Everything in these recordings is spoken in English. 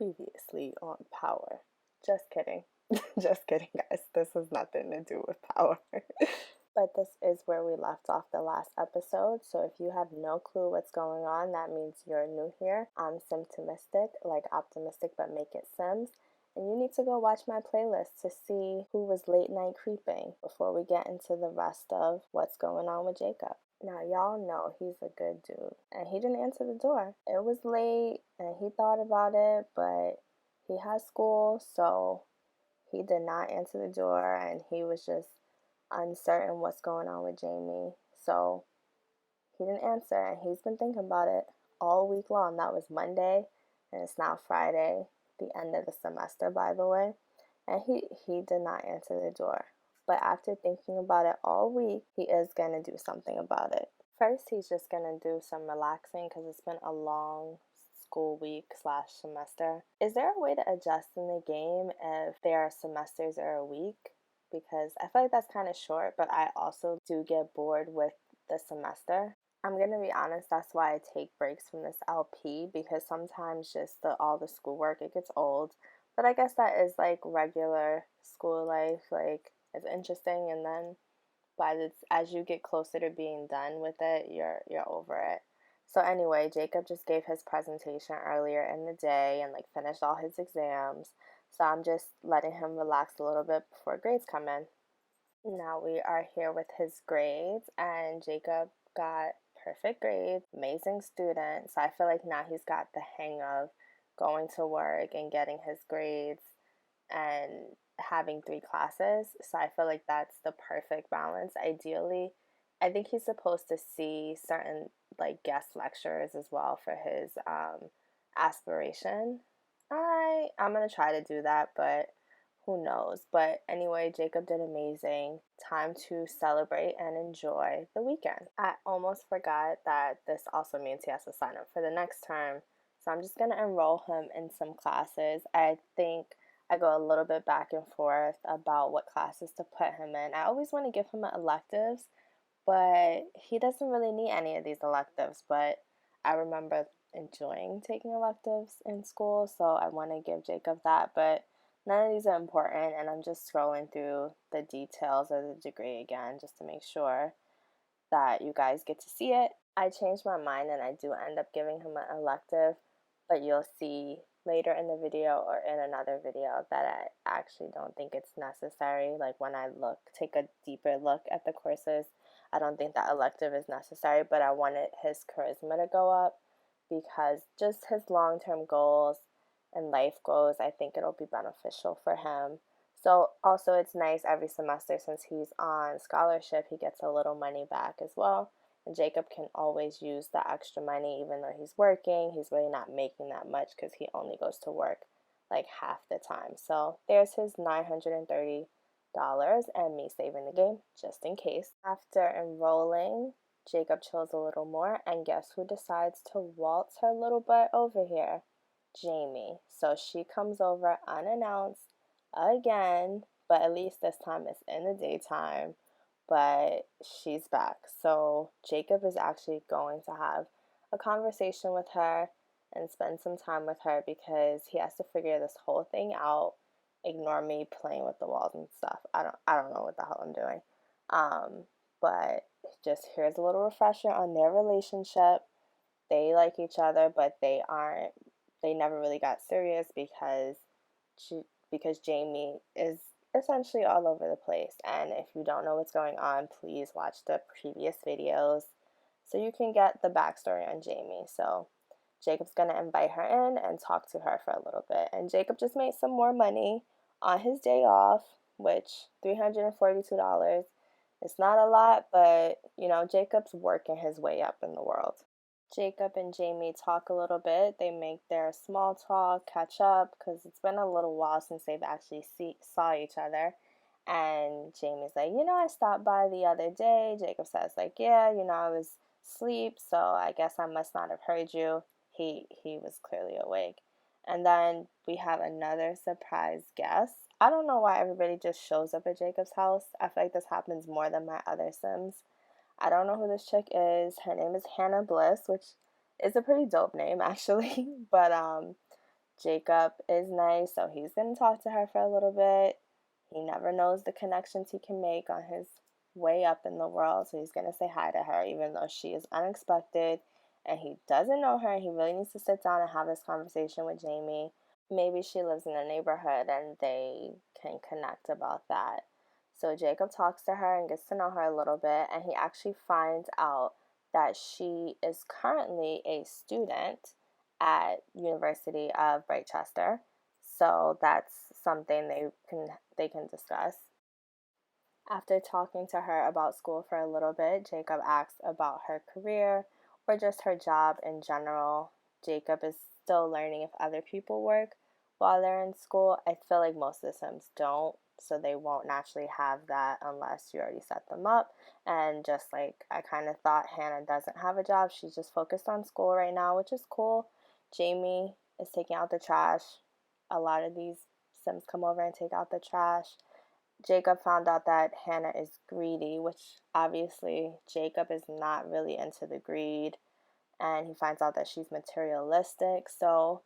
Previously on Power. Just kidding. Just kidding, guys. This has nothing to do with Power. But this is where we left off the last episode. So if you have no clue what's going on, that means you're new here. I'm Simtimistic, like optimistic but make it Sims. And you need to go watch my playlist to see who was late night creeping before we get into the rest of what's going on with Jacob. Now, y'all know he's a good dude, and he didn't answer the door. It was late, and he thought about it, but he has school, so he did not answer the door, and he was just uncertain what's going on with Jamie. So he didn't answer, and he's been thinking about it all week long. That was Monday, and it's now Friday, the end of the semester, by the way, and he did not answer the door. But after thinking about it all week, he is going to do something about it. First, he's just going to do some relaxing because it's been a long school week slash semester. Is there a way to adjust in the game if their semesters are a week? Because I feel like that's kind of short, but I also do get bored with the semester. I'm going to be honest, that's why I take breaks from this LP, because sometimes just all the schoolwork, it gets old. But I guess that is like regular school life, like it's interesting, and then as you get closer to being done with it, you're over it. So anyway, Jacob just gave his presentation earlier in the day and like finished all his exams. So I'm just letting him relax a little bit before grades come in. Now we are here with his grades, and Jacob got perfect grades, amazing student. So I feel like now he's got the hang of going to work and getting his grades and having 3 classes. So I feel like that's the perfect balance. Ideally, I think he's supposed to see certain like guest lecturers as well for his aspiration. I'm gonna try to do that, but who knows. But anyway, Jacob did amazing. Time to celebrate and enjoy the weekend. I almost forgot that this also means he has to sign up for the next term. So I'm just gonna enroll him in some classes. I think I go a little bit back and forth about what classes to put him in. I always want to give him electives, but he doesn't really need any of these electives. But I remember enjoying taking electives in school, so I want to give Jacob that. But none of these are important, and I'm just scrolling through the details of the degree again just to make sure that you guys get to see it. I changed my mind, and I do end up giving him an elective, but you'll see later in the video or in another video that I actually don't think it's necessary. Like when I take a deeper look at the courses, I don't think that elective is necessary, but I wanted his charisma to go up because just his long-term goals and life goals, I think it'll be beneficial for him. So also it's nice every semester, since he's on scholarship, he gets a little money back as well. And Jacob can always use the extra money even though he's working. He's really not making that much because he only goes to work like half the time. So there's his $930 and me saving the game just in case. After enrolling, Jacob chills a little more, and guess who decides to waltz her little butt over here? Jamie. So she comes over unannounced again, but at least this time it's in the daytime. But she's back. So Jacob is actually going to have a conversation with her and spend some time with her because he has to figure this whole thing out. Ignore me playing with the walls and stuff. I don't know what the hell I'm doing. But just here's a little refresher on their relationship. They like each other, but they never really got serious because Jamie is essentially all over the place. And if you don't know what's going on, please watch the previous videos so you can get the backstory on Jamie. So Jacob's gonna invite her in and talk to her for a little bit. And Jacob just made some more money on his day off, which $342. It's not a lot, but you know, Jacob's working his way up in the world. Jacob and Jamie talk a little bit. They make their small talk, catch up, because it's been a little while since they've actually saw each other. And Jamie's like, I stopped by the other day. Jacob says, like, yeah, I was asleep, so I guess I must not have heard you. He was clearly awake. And then we have another surprise guest. I don't know why everybody just shows up at Jacob's house. I feel like this happens more than my other Sims. I don't know who this chick is. Her name is Hannah Bliss, which is a pretty dope name actually. But Jacob is nice, so he's going to talk to her for a little bit. He never knows the connections he can make on his way up in the world, so he's going to say hi to her, even though she is unexpected and he doesn't know her. He really needs to sit down and have this conversation with Jamie. Maybe she lives in the neighborhood and they can connect about that. So Jacob talks to her and gets to know her a little bit, and he actually finds out that she is currently a student at University of Brightchester. So that's something they can discuss. After talking to her about school for a little bit, Jacob asks about her career or just her job in general. Jacob is still learning if other people work while they're in school. I feel like most of the Sims don't, so they won't naturally have that unless you already set them up. And just like I kind of thought, Hannah doesn't have a job. She's just focused on school right now, which is cool. Jamie is taking out the trash. A lot of these Sims come over and take out the trash. Jacob found out that Hannah is greedy, which obviously Jacob is not really into the greed, and he finds out that she's materialistic. So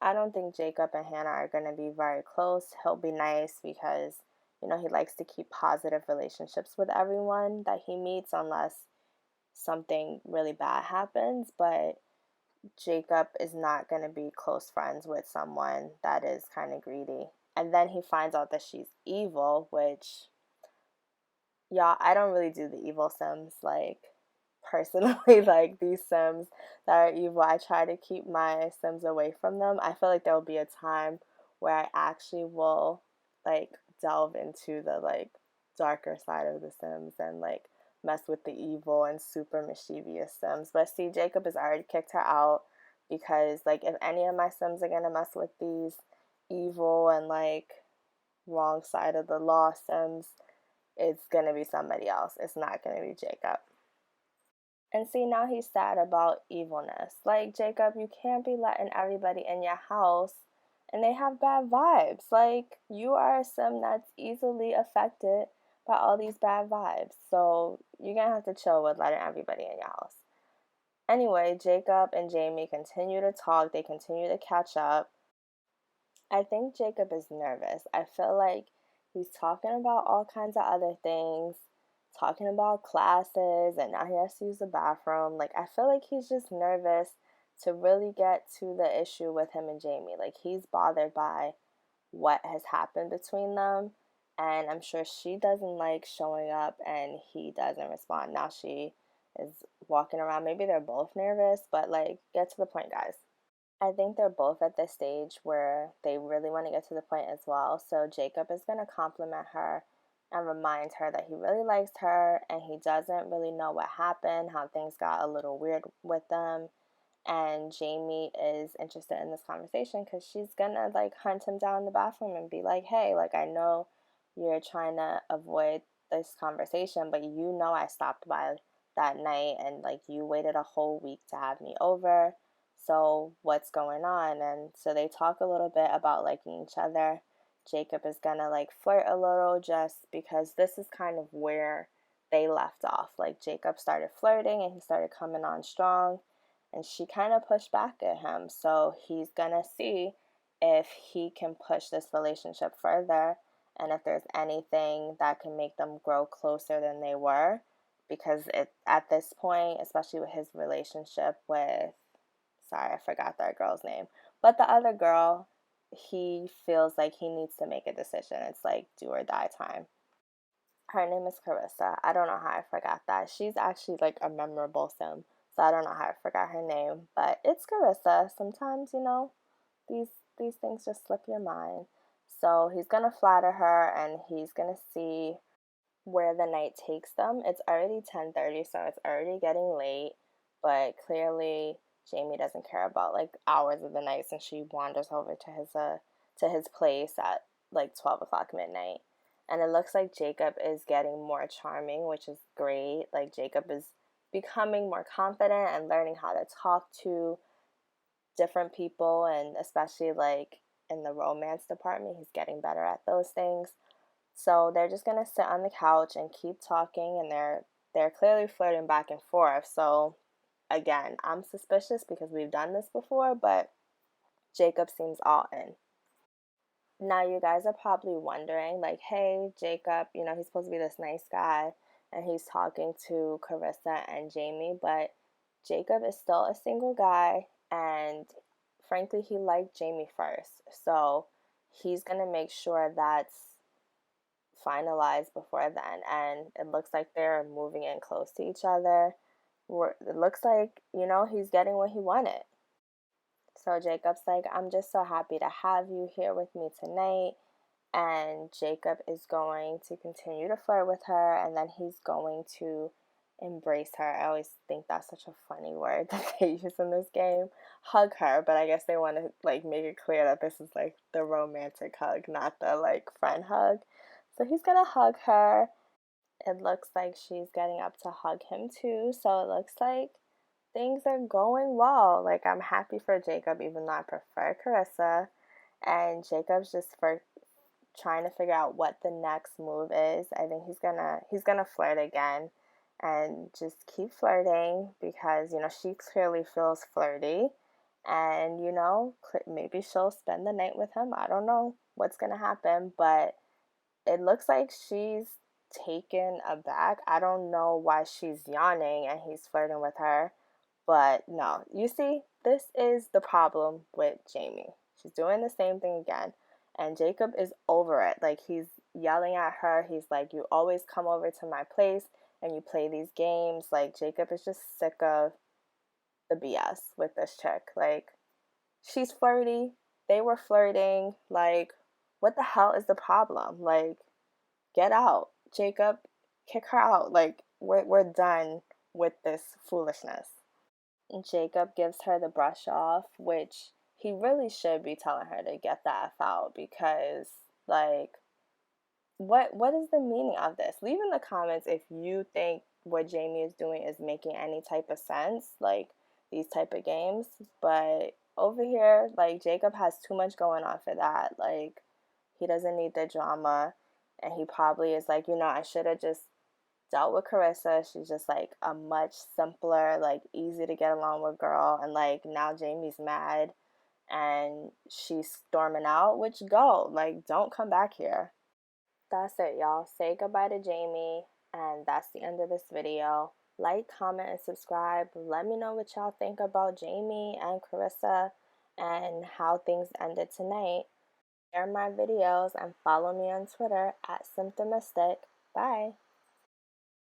I don't think Jacob and Hannah are going to be very close. He'll be nice because, he likes to keep positive relationships with everyone that he meets unless something really bad happens. But Jacob is not going to be close friends with someone that is kind of greedy. And then he finds out that she's evil, which, y'all, I don't really do the evil Sims. Like, personally, like these Sims that are evil, I try to keep my Sims away from them. I feel like there will be a time where I actually will, like, delve into the, like, darker side of the Sims and, like, mess with the evil and super mischievous Sims. But see, Jacob has already kicked her out because, like, if any of my Sims are gonna mess with these evil and, like, wrong side of the law Sims, it's gonna be somebody else. It's not gonna be Jacob. And see, now he's sad about evilness. Like, Jacob, you can't be letting everybody in your house and they have bad vibes. Like, you are a Sim that's easily affected by all these bad vibes. So you're gonna have to chill with letting everybody in your house. Anyway, Jacob and Jamie continue to talk, they continue to catch up. I think Jacob is nervous. I feel like he's talking about all kinds of other things, talking about classes, and now he has to use the bathroom. Like, I feel like he's just nervous to really get to the issue with him and Jamie. Like, he's bothered by what has happened between them, and I'm sure she doesn't like showing up and he doesn't respond. Now she is walking around. Maybe they're both nervous, but like, get to the point, guys. I think they're both at this stage where they really want to get to the point as well. So Jacob is going to compliment her and remind her that he really likes her and he doesn't really know what happened, how things got a little weird with them. And Jamie is interested in this conversation because she's going to like hunt him down in the bathroom and be like, hey, like, I know you're trying to avoid this conversation, but I stopped by that night and like you waited a whole week to have me over. So what's going on? And so they talk a little bit about liking each other. Jacob is gonna like flirt a little just because this is kind of where they left off. Like, Jacob started flirting and he started coming on strong, and she kind of pushed back at him. So he's gonna see if he can push this relationship further and if there's anything that can make them grow closer than they were. Because at this point, especially with his relationship with, sorry, I forgot that girl's name. But the other girl, he feels like he needs to make a decision. It's like do or die time. Her name is Carissa. I don't know how I forgot that. She's actually like a memorable Sim. So I don't know how I forgot her name. But it's Carissa. Sometimes, these these things just slip your mind. So he's gonna flatter her and he's gonna see where the night takes them. It's already 10:30, so it's already getting late, but clearly Jamie doesn't care about like hours of the night since she wanders over to his place at like 12 o'clock midnight. And it looks like Jacob is getting more charming, which is great. Like, Jacob is becoming more confident and learning how to talk to different people, and especially like in the romance department, he's getting better at those things. So they're just gonna sit on the couch and keep talking, and they're clearly flirting back and forth. So again, I'm suspicious because we've done this before, but Jacob seems all in. Now, you guys are probably wondering, like, hey, Jacob, he's supposed to be this nice guy, and he's talking to Carissa and Jamie, but Jacob is still a single guy, and frankly, he liked Jamie first. So he's going to make sure that's finalized before then. And it looks like they're moving in close to each other. It looks like, he's getting what he wanted. So Jacob's like, I'm just so happy to have you here with me tonight. And Jacob is going to continue to flirt with her, and then he's going to embrace her. I always think that's such a funny word that they use in this game. Hug her, but I guess they want to like make it clear that this is like the romantic hug, not the like friend hug. So he's gonna hug her. It looks like she's getting up to hug him too. So it looks like things are going well. Like, I'm happy for Jacob, even though I prefer Carissa. And Jacob's just for trying to figure out what the next move is. I think he's gonna flirt again and just keep flirting because she clearly feels flirty, and maybe she'll spend the night with him. I don't know what's gonna happen, but it looks like she's taken aback. I don't know why she's yawning and he's flirting with her, but no. You see, this is the problem with Jamie. She's doing the same thing again. And Jacob is over it. Like, he's yelling at her. He's like, you always come over to my place and you play these games. Like, Jacob is just sick of the BS with this chick. Like, she's flirty. They were flirting. Like, what the hell is the problem? Like, get out. Jacob, kick her out. Like, we're done with this foolishness. And Jacob gives her the brush off, which he really should be telling her to get the F out because, like, what is the meaning of this? Leave in the comments if you think what Jamie is doing is making any type of sense, like these type of games. But over here, like, Jacob has too much going on for that. Like, he doesn't need the drama, and he probably is like, I should have just dealt with Carissa. She's just like a much simpler, like easy to get along with girl. And like now Jamie's mad and she's storming out, which go. Like, don't come back here. That's it, y'all. Say goodbye to Jamie. And that's the end of this video. Like, comment, and subscribe. Let me know what y'all think about Jamie and Carissa and how things ended tonight. Share my videos and follow me on Twitter at Simtimistic. Bye.